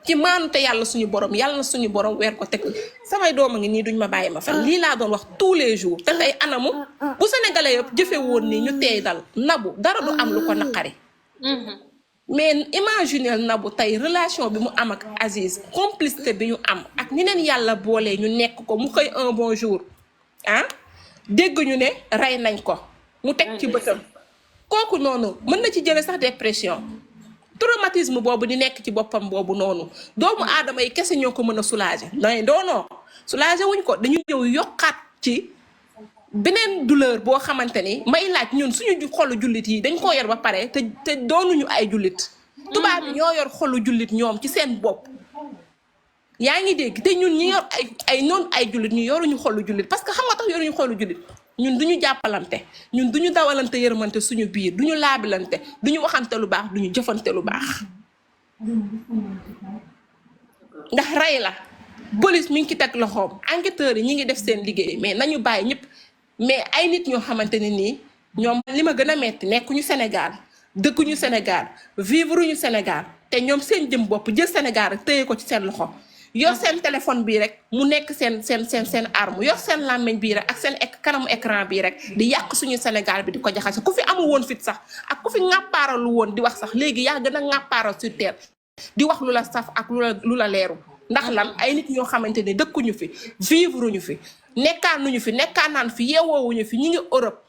ci maanu te yàlla suñu borom yàlla na suñu borom weer ko teg samay doom a ngi nii duñ ma bàyyi ma fen lii laa doon wax tous les jours te tey anamu bu sénégalais yëpp jëfe woon nii ñu teey dal Nabou dara du am lu ko naqari mais imaginer Nabou tey relation bi mu am ak Aziz complicité bi ñu am ak ni leen yàlla boolee ñu nekk ko mu xëy un bon jour ah dégg ñu ne rey nañ ko mu teg ci bëtam kooku noonu mën na ci jële sax dépression traumatisme boobu di nekk ci boppam boobu noonu doomu aadama yi kese ñoo ko mën a soulager non soulager wuñ ko dañu ñëw yokkaat ci beneen douleur boo xamante ni may laaj ñun suñu xolu jullit yi dañ koo yor ba pare te doonuñu ay jullit tubaab bi ñoo yor xolu jullit ñoom ci seen bopp yaa ngi dégg te ñun ñi yor ay noonu ay jullit ñu yoruñu xolu jullit parce que xam nga tax yoruñu xolu jullit ñun duñu jàppalante ñun duñu dawalante yërmante suñu biir duñu laabilante duñu waxante lu baax duñu jëfante lu baax ndax rey la police mi ngi ci teg loxoom enquêteurs yi ñi ngi def seen liggéey mais nañu bàyyi ñëpp mais ay nit ñoo xamante ne nii ñoom li ma gën a metti nekkuñu Sénégal dëkkuñu Sénégal vivre ñu Sénégal te ñoom seen jëm bopp jël Sénégal rek téye ko ci seen loxo yor seen téléphone bii rek mu nekk seen arme yor seen làmmiñ bii rek ak seen kanamu écran bii rek di yàq suñu Sénégal bi di ko jaxase ku fi amul woon fit sax ak ku fi ŋàppaaralu woon di wax sax léegi yaa gën a ŋàppaaral sur terre di wax lu la saf ak lu la leeru ndax lan ay nit ñoo xamante ne dëkkuñu fi vivre ñu fi nekkaanuñu fi nekkaanaan fi yeewoowuñu fi ñi ngi Europe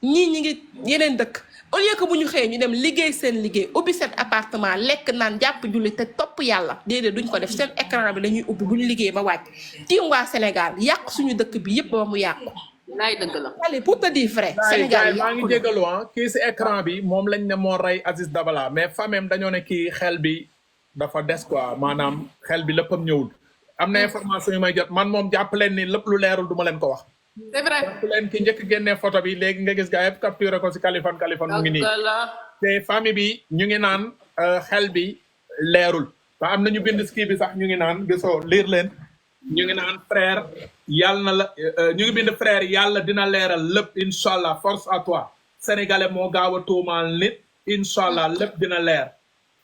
ñii ñi ngi yeneen dëkk au lieu que bu ñu xëyee ñu dem liggéey seen liggéey ubbi seen appartement lekk naan jàpp julli te topp yàlla déedéet duñ ko def seen écran bi lañuy ubbi bu ñu liggéey ba wàcc tiim waa Sénégal yàq suñu dëkk bi yëpp ba mu yàqu. laay dëgg la. allez pour te dire vrai. Sénégal maa ngi jégalu kii si écran bi moom lañ ne moo rey Aziz Dabala mais famem dañoo ne kii xel bi dafa des quoi maanaam xel bi léppam ñëwul. am na information yu may jot man moom jàpp leen ni lépp lu leerul du ma leen ko wax. c'est vrai jàpp leen ki njëkk génnee photo bi léegi nga gis gaa yëpp capturé ko si Kaliphone mu ngi nii. te famille bi ñu ngi naan xel bi leerul. te am na ñu bind ski bi sax ñu ngi naan gisoo liir leen ñu ngi naan frère yàlla na la ñu ngi bind frère yàlla dina leeral lépp incha allah force à toi sénégalais moo gaaw a tuumaal nit incha allah lépp dina leer.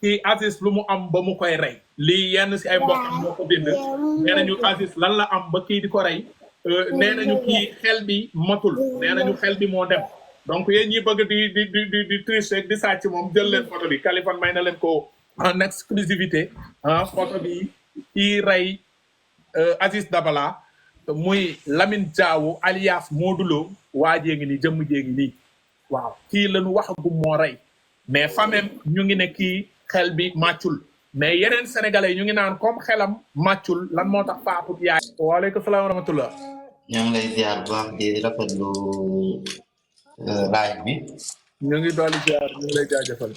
kii Aziz lu mu am ba mu koy rey lii yenn si ay mbokkam moo ko bind nee nañu Aziz lan la am ba kii di ko rey nee nañu kii xel bi matul nee nañu xel bi moo dem donc yéen ñi bëgg di tricher di sàcc moom jël leen photo bi Kaliphone may na leen ko en exclusivité photo bi kii rey Aziz Dabala muy Lamine Diawo alias Modou Lo waajee ngi nii jëmm jee ngi nii waaw kii lañu waxagum moo rey mais famem ñu ngi ne kii xel bi màccul mais yeneen sénégalais ñu ngi naan comme xelam màccul lan moo tax faatut yaay. waaleykum salaam wa rahmatullah. ñoo ngi lay ziar bu baax di rafetlu live bi. ñu ngi dooli ziar ñu ngi lay jaajëfal.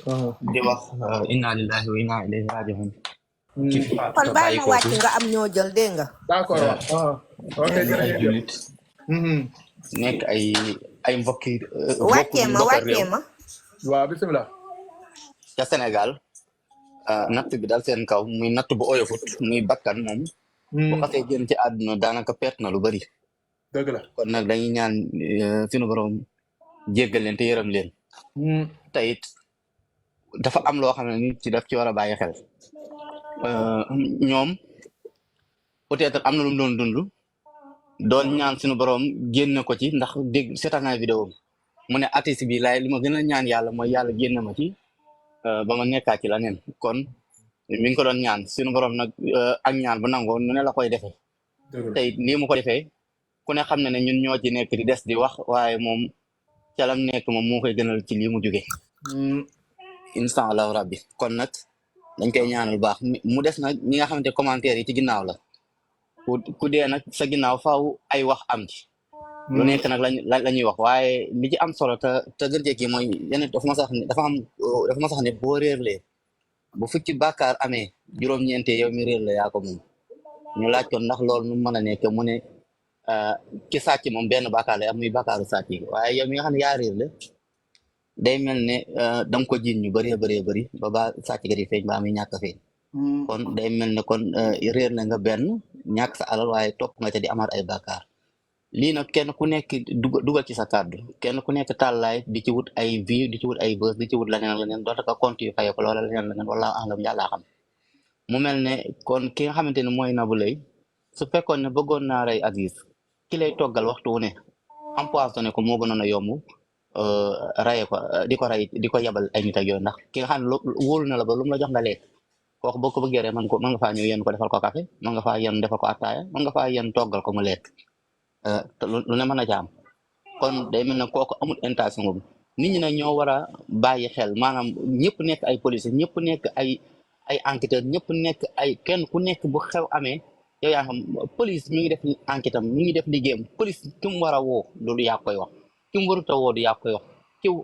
di wax inna lillahi wa inna ilayhi raji'un. kon bàyyi ma wàcc nga am ñoo jël dégg nga. d'accord ok jërëjëf. nekk ay mbokki. wàccee ma. waaw bisimilah. ca Sénégal natt bi dal seen kaw muy natt bu oyofut muy bakkan moom. bu xasee génn ci àdduna daanaka perte na lu bari. dëgg la kon nag dañuy ñaan sunu borom jéggal leen te yërëm leen. te it dafa am loo xam ne nit ci daf ci war a bàyyi xel. ñoom peut-être am na lu mu doon dund doon ñaan sunu borom génn ko ci ndax dégg seetaan naa vidéo mu ne artiste bi laay li ma gën a ñaan yàlla mooy yàlla génn ma ci ba ma nekkaat ci la neen kon mi ngi ko doon ñaan suñu borom nag ak ñaan bu nangoo nu ne la koy defee tey lii mu ko defee ku ne xam ne ne ñun ñoo ci nekk di des di wax waaye moom ca lam nekk moom moo koy gënal ci lii mu jóge insha allahu rabbi kon nag dañ koy ñaanal baax mu des nag ñi nga xamante commentaire yi ci ginnaaw la ku dee nag sa ginnaaw faaw ay wax am ci lu nekk nag la ñuy wax waaye li ci am solo te gën cee kii mooy yenn dafa ma sax ne boo réerlee bu fukki bàkkaar amee juróom-ñeente yow mi réer la yaa ko moom ñu laaj ko ndax loolu nu mën a nekk mu ne ki sàcc moom benn bàkkaar lay am muy bàkkaaru sàcc yi waaye yow mi nga xam ne yaa réer la day mel ne danga ko jiin ñu bëree bëri ba sàcc kat yi feeñ ba muy ñàkk feeñ kon day mel ne kon réer na nga benn ñàkk sa alal waaye topp nga ca di amaat ay bàkkaar lii nag kenn ku nekk dugal ci sa kàddu kenn ku nekk tàllaay di ci wut ay vie di ci wut ay bës di ci wut leneen doonte ko compte yu fayee ko loola leneen wala alam yàllaa xam mu mel ne kon ki nga xamante ne mooy Nabou Leye su fekkoon ne bëggoon naa rey Aziz ki lay toggal waxtu wu ne empoisonné ko moo gënoon a yomb raye ko di ko rey di ko yabal ay nit ak yooyu ndax ki nga xam ne wóolu na la ba lu mu la jox nga lekk kooku boo ko bëggee rek mën nga faa ñëw yéen ko defal ko café mën nga faa yéen defal ko attaaya mën nga faa yéen toggal ko mu lekk te lu ne mën a jaam kon day mel ne kooku amul intention boobu nit ñi nag ñoo war a bàyyi xel maanaam ñëpp nekk ay policiers ñëpp nekk ay enquêteurs ñëpp nekk ay kenn ku nekk bu xew amee yow yaa xam police mi ngi def enquête am mi ngi def liggéeyam police ki mu war a woo loolu yaa koy wax ki mu warut a woo du yaa koy wax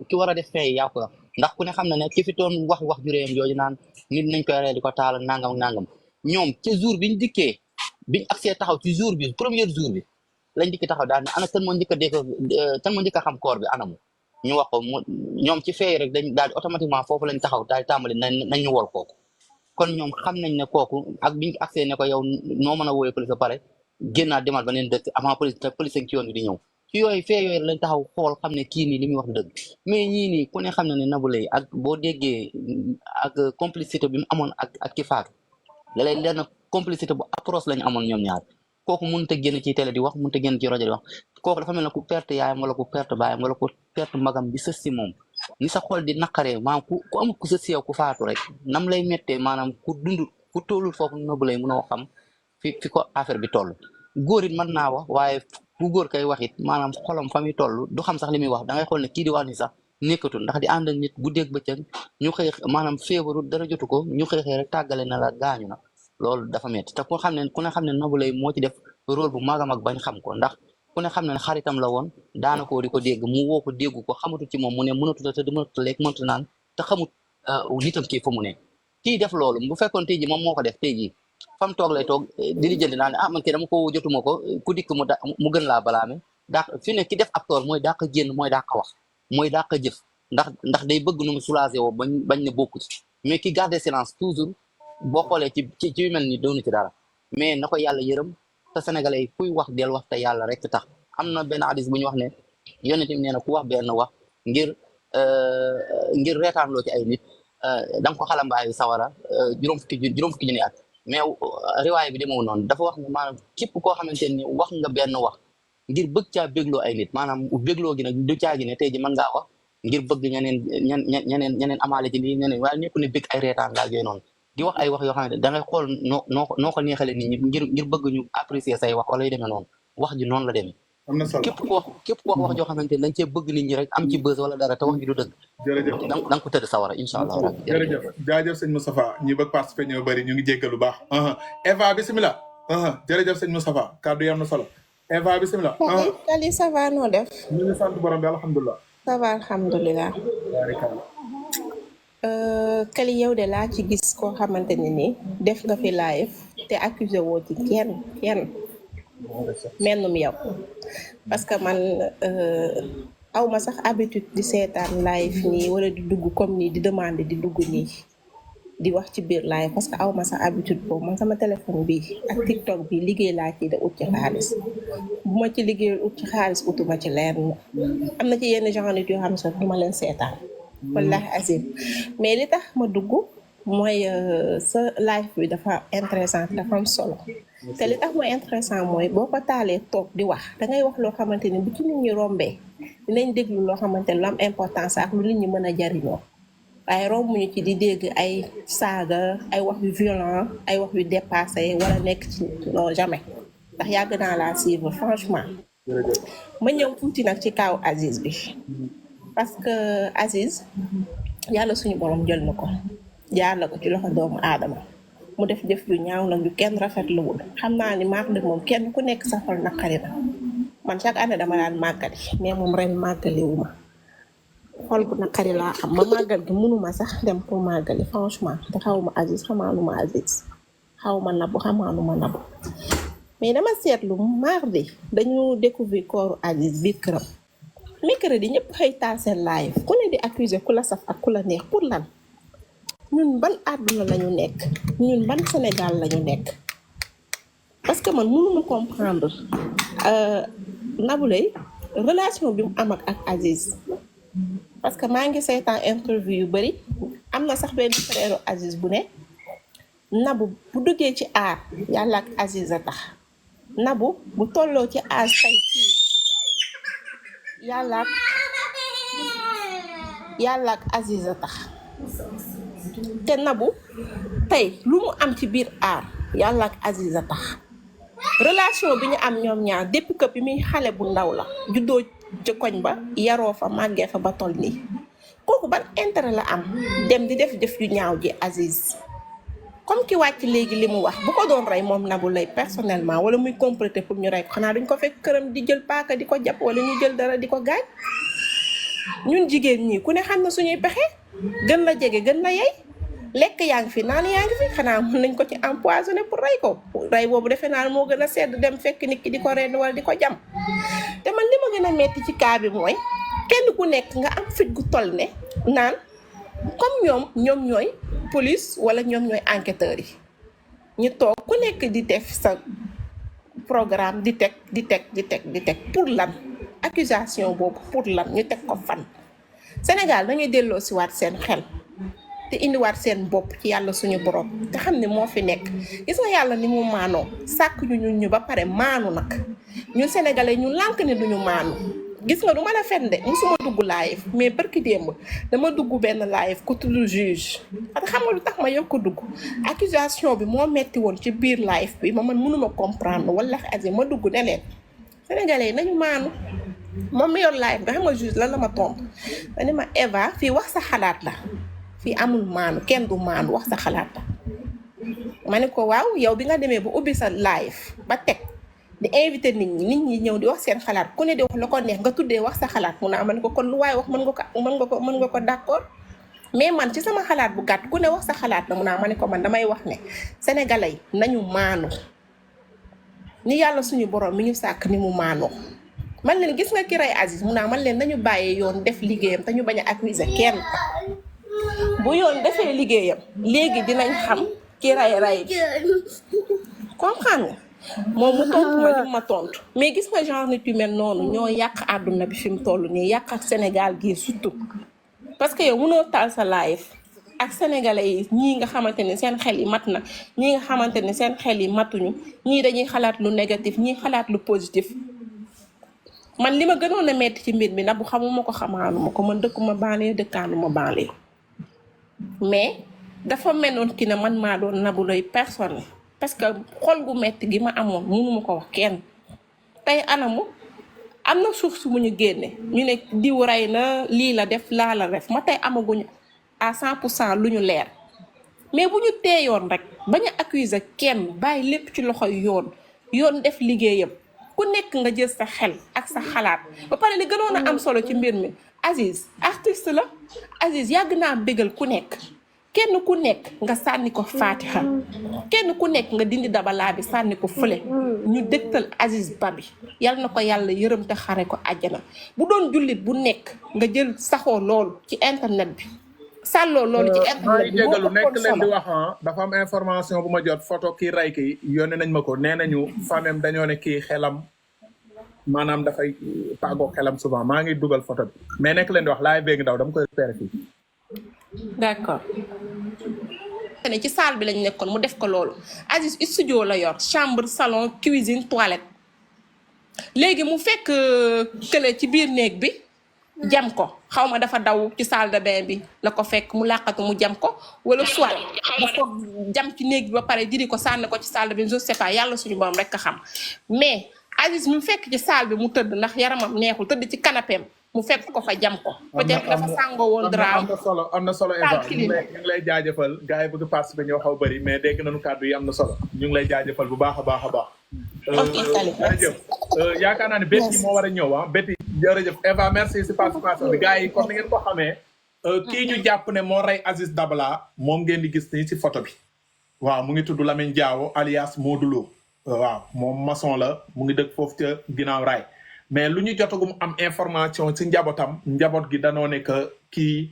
ki war a def fee yaa koy wax ndax ku ne xam na ne ki fi doon wax juréem jooju naan nit nañ koy rey di ko taal nangam nangam ñoom ci jour biñ dikkee biñ accès taxaw ci jour bi premier jour bi lañ dikki taxaw daal ne ana kan moo njëkk a xam koor bi anamu ñu wax ko ñoom ci fee rek dañ daal di automatiquement foofu lañ taxaw daal di tàmbali nañ ñu wol kooku kon ñoom xam nañ ne kooku ak biñ accès ne ko yow noo mën a wooyee police ba pare génnaat demaat ba neen dëkk avant police ci yoon bi di ñëw ci yooyu fee yooyu lañ taxaw xool xam ne kii nii li muy wax dëgg mais ñii nii ku ne xam ne Nabou Leye ak boo déggee ak complicité bi mu amoon ak ki faatu da lay leer na complicité bu approche lañu amoon ñoom ñaar kooku mënut a génn ci télé di wax mënut a génn ci rajo di wax kooku dafa mel ne ku perte yaayam wala ku perte baayam wala ku perte magam bi sës si moom ni sa xol di naqaree maanaam ku amul ku sës si yow ku faatu rek nam lay méttee maanaam ku dund ku tollul foofu Nabou Leye mënoo xam fi ko affaire bi toll góor it mën naa wax waaye bu góor kay wax it maanaam xolam fa muy toll du xam sax li muy wax da ngay xool ne kii di wax ni sax nekkatul ndax di ànd ak nit guddeeg bëccëg ñu xëy maanaam feebaru dara jotu ko ñu xëy rek tàggale na la gaañu na loolu dafa metti te ku ne xam ne Nabou Leye moo ci def rôle bu mag a mag bañ xam ko ndax ku ne xam ne xaritam la woon daana ko di ko dégg mu woo ko déggu ko xamatul ci moom mu ne mënatuta te mënatuta lekk mënatu naan te xamut nitam kii fa mu ne kii def loolu bu fekkoon tey ji moom moo ko def tey ji fam toog lay toog di lijjanti naa ne man kii dama ko jotuma ko ku dikk mu gën laa balaame dàq fi ne ki def acteur mooy dàq génn mooy dàq wax mooy dàq jëf ndax day bëgg nu mu soulager woo bañ ne bokku ci mais ki garder silence toujours boo xoolee ci yu mel ni doonu ci dara mais na ko yàlla yërëm te sénégalais yi kuy wax del wax te yàlla rek tax am na benn hadis bu ñu wax ne yonent bi nee na ku wax benn wax ngir reetaanloo ci ay nit da nga ko xalambaayu sawara juróom fukki junni at mais riwaay bi demoo noonu dafa wax ne maanaam képp koo xamante ni wax nga benn wax ngir bëgg caa bégloo ay nit maanaam bégloo gi nag du caagi ne tey ji mën ngaa wax ngir bëgg ñeneen amaale ci lii ñeneen waaye ñëpp ne bëgg ay reetaan laal yooyu noonu di wax ay wax yoo xam ne da ngay xool noo ko neexale nit ñi ngir bëgg ñu apprécier say wax wala yu demee noonu wax ji noonu la demee am na solo képp ku wax joo xamante ni dañ cee bëgg nit ñi rek am ci bës wala dara te wax ji du dëgg jërëjëf da nga ko tëdd sawara incha allah jërëjëf jaajëf sëñ Moustapha ñi bëgg participer ñoo bëri ñu ngi jéggal lu baax Eva bisimilah jërëjëf sëñ Moustapha kàddu yi am na solo Eva bisimilah Kali ça va noo def ñu ngi sant borom bi alhamdulilah ça va alhamdulilah Kali yow de laa ci gis koo xamante ne ni def nga fi live te accusé woo ci kenn mennum yow parce que man aw ma sax habitude di seetaan live nii wala di dugg comme nii di demander di dugg nii di wax ci biir live parce que aw ma sax habitude boobu man sama téléphone bi ak TikTok bi liggéey laa ci da ut ci xaalis bu ma ci liggéeyul ut ci xaalis utuma ci leen am na ci yenn genre nit yoo xam ne sax du ma leen seetaan wallahi azim mais li tax ma dugg mooy sa live bi dafa intéressant dafa am solo te li tax mooy intéressant mooy boo ko taalee toog di wax dangay wax loo xamante ni bu ci nit ñi rombee dinañ déglu loo xamante ni lu am importance ak lu nit ñi mën a jariñoo waaye rombuñu ci di dégg ay saaga ay wax yu violent ay wax yu dépassé wala nekk ci non jamais ndax yàgg naa laa suivre franchement ma ñëw tuuti nag ci kaw Aziz bi parce que Aziz yàlla suñu borom jël na ko jaar la ko ci loxo doomu aadama mu def jëf ju ñaaw nag ju kenn rafetluwul xam naa ni maak de moom kenn ku nekk sa xol naqari na man chaque année dama daan màggali mais moom ren màggaliwuma xol bu naqari laa am ma màggal gi mënuma sax dem pour màggali franchement te xawma Aziz xamaanuma Aziz xawma Nabou xamaanuma Nabou mais dama seetlu mardi dañu découvrir kooru Aziz biir këram mercredi ñëpp xëy taal seen live ku ne di accuser ku la saf ak ku la neex pour lan ñun ban àdduna lañu nekk ñun ban Sénégal lañu nekk parce que man mënuma comprendre Nabou Leye relation bi mu am ak Aziz parce que maa ngi seetaan interview yu bari am na sax benn frère Aziz bu ne Nabou bu duggee ci aar yàlla ak Aziz a tax Nabou bu tolloo ci aar tey fii yàlla ak Aziz a tax te Nabou tey lu mu am ci biir aar yàlla ak Aziz a tax relation bi ñu am ñoom ñaar depuis que bi muy xale bu ndaw la juddoo ci koñ ba yaroo fa màggee fa ba toll nii kooku ban intérêt la am dem di def yu ñaaw ji Aziz comme ki wàcc léegi li mu wax bu ko doon rey moom Nabou Leye personnellement wala muy complété pour ñu rey ko xanaa duñ ko fekk këram di jël paaka di ko jàpp wala ñu jël dara di ko gaañ ñun jigéen ñi ku ne xam na suñuy pexe gën la jege gën la yey lekk yaa ngi fi naan yaa ngi fi xanaa mën nañ ko ci empoisonné pour rey ko rey boobu defe naa moo gën a sedd dem fekk nit ki di ko rend wala di ko jam te man li ma gën a metti ci cas bi mooy kenn ku nekk nga am fit gu toll ne naan comme ñoom ñooy police wala ñoom ñooy enquêteurs yi ñu toog ku nekk di def sa programme di teg pour lan accusation boobu pour lan ñu teg ko fan Sénégal dañuy delloo si waat seen xel te indiwaat seen bopp ci yàlla suñu borom te xam ne moo fi nekk gis nga yàlla ni mu maanoo sàkk ñu ba pare maanu nag ñun sénégalais ñu lànk ne duñu maanu gis nga du ma la fen de musuma dugg live mais barki démb dama dugg benn live ku tudd juge ak xam nga lu tax ma yokk ko dugg accusation bi moo metti woon ci biir live bi man mënuma comprendre wala asi ma dugg ne leen sénégalais nañu maanu moom mi yor live nga xam nga juge lan la ma tontu dani ma Eva fii wax sa xalaat la fii amul maanu kenn du maanu wax sa xalaat la ma ne ko waaw yow bi nga demee ba ubbi sa live ba teg di invité nit ñi ñëw di wax seen xalaat ku ne di wax la ko neex nga tuddee wax sa xalaat mu ne ma ne ko kon lu waaye wax mën nga ko d'accord mais man ci sama xalaat bu gàtt ku ne wax sa xalaat la mu ne ma ne ko man damay wax ne sénégalais nañu maanu ni yàlla suñu borom mi ñu sàkk ni mu maanoo man leen gis nga ki rey Aziz mu ne man leen nañu bàyyee yoon def liggéeyam te ñu bañ a accuser kenn bu yoon defee liggéeyam léegi dinañ xam ki rey bi comprendre nga moom mu tontu ma li ma tontu mais gis nga genre nit yu mel noonu ñoo yàq àdduna bi fi mu toll nii yàq ak Sénégal gii surtout parce que yow mënoo taal sa live ak sénégalais yi ñii nga xamante ne seen xel yi mat na ñii nga xamante ne seen xel yi matuñu ñii dañuy xalaat lu négatif ñii xalaat lu positif man li ma gënoon a metti ci mbir mi nag bu xamuma ko xamaanuma ko man dëkkuma banlieue dëkkaanuma banlieue mais dafa meloon ki ne man maa doon Nabou Leye personne parce que xol gu metti gi ma amoon mënuma ko wax kenn tey anamu am na suuf su mu ñu génne ñu ne diw rey na lii la def laa la def ma tey amaguñu à 100% lu ñu leer mais bu ñu teeyoon rek bañ a accuser kenn bàyyi lépp ci loxoy yoon def liggéeyam ku nekk nga jël sa xel ak sa xalaat ba pare li gënoon a am solo ci mbir mi Aziz artiste la Aziz yàgg naa bégal ku nekk kenn ku nekk nga sànni ko Fatiha kenn ku nekk nga dindi dabalaa bi sànni ko fële ñu dëgtal Aziz Ba bi yal na ko yàlla yërëm te xare ko àjjana bu doon jullit bu nekk nga jël saxoo loolu ci internet bi sàlloo loolu ci internet bi jégalu nekk leen di wax dafa am information bu ma jot photo kii ray ki yónnee nañ ma ko nee nañu famem dañoo ne kii xelam maanaam dafay tàggoo xelam souvent maa ngi dugal photo bi mais nekk leen di wax laay béegi ndaw dama koy repéré fii d'accord ne ci salle bi lañ nekkoon mu def ko loolu Aziz studio la yor chambre salon cuisine toilette léegi mu fekk kële ci biir néeg bi jam ko xaw ma dafa daw ci salle de bain bi la ko fekk mu làqatu mu jam ko wala soit dafa jam ci néeg bi ba pare diri ko sànni ko ci salle de bain je sais pas yàlla suñu borom rek a xam mais Aziz mu fekk ci salle bi mu tëdd ndax yaramam neexul tëdd ci canapé mu fekk ko fa jam ko peut-être dafa sàngoo woon drap am na solo Eva ñu ngi lay jaajëfal gars yi bëgg participer ñoo xaw bëri mais dégg nañu kàddu yi am na solo ñu ngi lay jaajëfal bu baax a baax a baax jërëjëf yaakaar naa ne bét yi moo war a ñëw bét yi jërëjëf Eva merci si participation bi gars yi comme ni ngeen ko xamee kii ñu jàpp ne moo rey Aziz Dabala moom ngeen di gis nii si photo bi waaw mu ngi tudd Lamine Diawo alias Modou Lo waaw moom maçon la mu ngi dëkk foofu ca ginnaaw raay mais lu ñu jotagum am information ci njabootam njaboot gi danoo ne que kii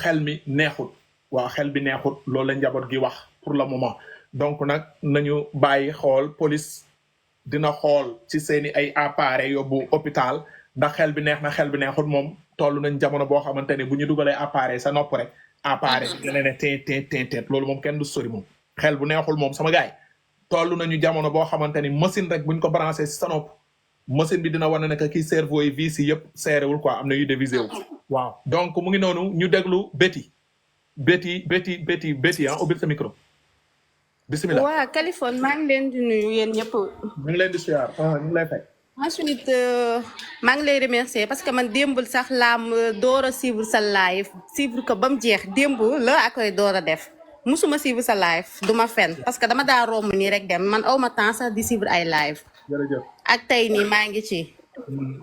xel mi neexut waaw xel bi neexut loolu la njaboot gi wax pour le moment donc nag nañu bàyyi xool police dina xool ci seeni ay appareil yóbbu hôpital ndax xel bi neex na xel bi neexut moom toll nañ jamono boo xamante ne bu ñu dugalee appareil sa nopp rek appareil dina ne teet loolu moom kenn du sori moom xel bu neexul moom sama gaay toll nañu jamono boo xamante ni machine rek buñ ko branché si sa nopp machine bi dina wane ne que kii cerveau yi vis yi yëpp seerewul quoi am na yu dévisé wu waaw donc mu ngi noonu ñu déglu Betty ah ubbil sa micro bisimilah. waa Kaliphone maa ngi leen di nuyu yéen ñëpp. ñu ngi leen di siyaar ñu ngi lay fay. ensuite maa ngi lay remercier parce que man démbul sax laam door a suivre sa live suivre ko ba mu jeex démb la ak koy door a def musuma suivre sa live duma fen parce que dama daa romb nii rek dem man awma temps sax di suivre ay live jërëjëf. ak tey nii maa ngi ci